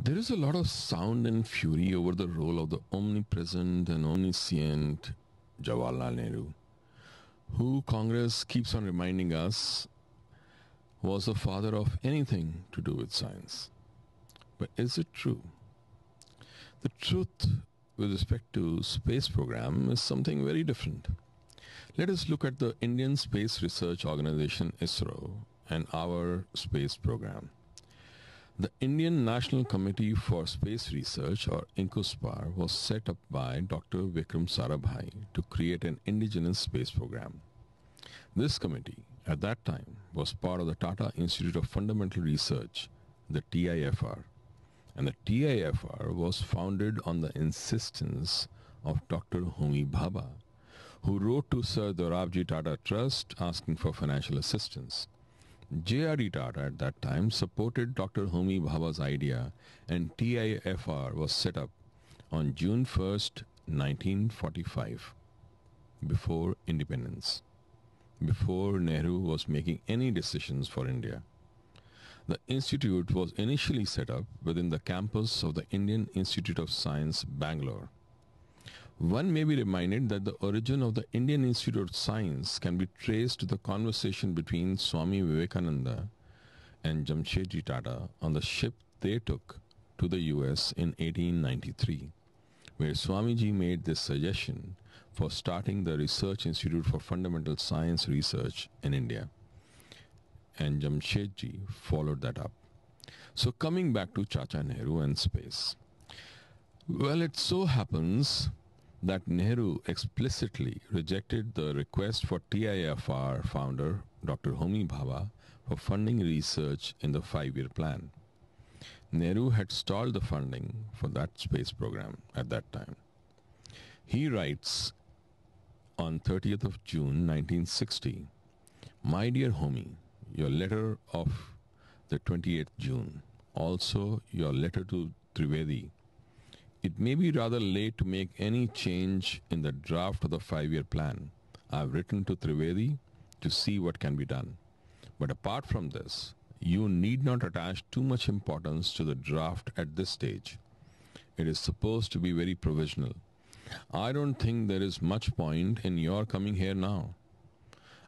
There is a lot of sound and fury over the role of the omnipresent and omniscient Jawaharlal Nehru, who Congress keeps on reminding us was the father of anything to do with science. But is it true? The truth with respect to space program is something very different. Let us look at the Indian Space Research Organization ISRO and our space program. The Indian National Committee for Space Research, or INCOSPAR, was set up by Dr. Vikram Sarabhai to create an indigenous space program. This committee, at that time, was part of the Tata Institute of Fundamental Research, the TIFR. And the TIFR was founded on the insistence of Dr. Homi Bhabha, who wrote to Sir Dorabji Tata Trust asking for financial assistance. J.R.D. Tata at that time supported Dr. Homi Bhabha's idea, and TIFR was set up on June 1st, 1945, before independence, before Nehru was making any decisions for India. The institute was initially set up within the campus of the Indian Institute of Science, Bangalore. One may be reminded that the origin of the Indian Institute of Science can be traced to the conversation between Swami Vivekananda and Jamshedji Tata on the ship they took to the US in 1893, where Swamiji made this suggestion for starting the Research Institute for Fundamental Science Research in India. And Jamshedji followed that up. So coming back to Chacha Nehru and space. Well, it so happens that Nehru explicitly rejected the request for TIFR founder Dr. Homi Bhabha for funding research in the 5-year plan. Nehru had stalled the funding for that space program at that time. He writes on 30th of June 1960, "My dear Homi, your letter of the 28th June, also your letter to Trivedi. It may be rather late to make any change in the draft of the 5-year plan. I have written to Trivedi to see what can be done. But apart from this, you need not attach too much importance to the draft at this stage. It is supposed to be very provisional. I don't think there is much point in your coming here now.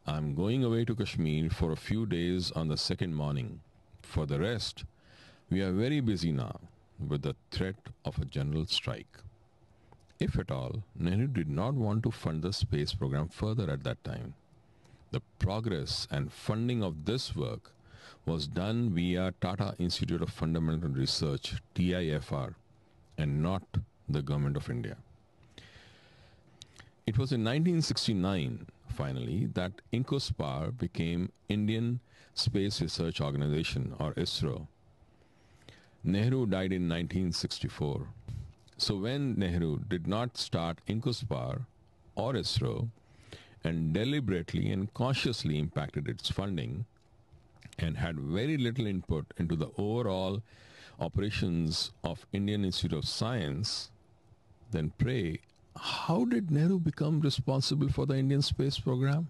I am going away to Kashmir for a few days on the second morning. For the rest, we are very busy now with the threat of a general strike." If at all, Nehru did not want to fund the space program further at that time. The progress and funding of this work was done via Tata Institute of Fundamental Research, TIFR, and not the Government of India. It was in 1969, finally, that INCOSPAR became Indian Space Research Organization, or ISRO. Nehru died in 1964. So when Nehru did not start INCOSPAR or ISRO and deliberately and consciously impacted its funding and had very little input into the overall operations of Indian Institute of Science, then pray, how did Nehru become responsible for the Indian space program?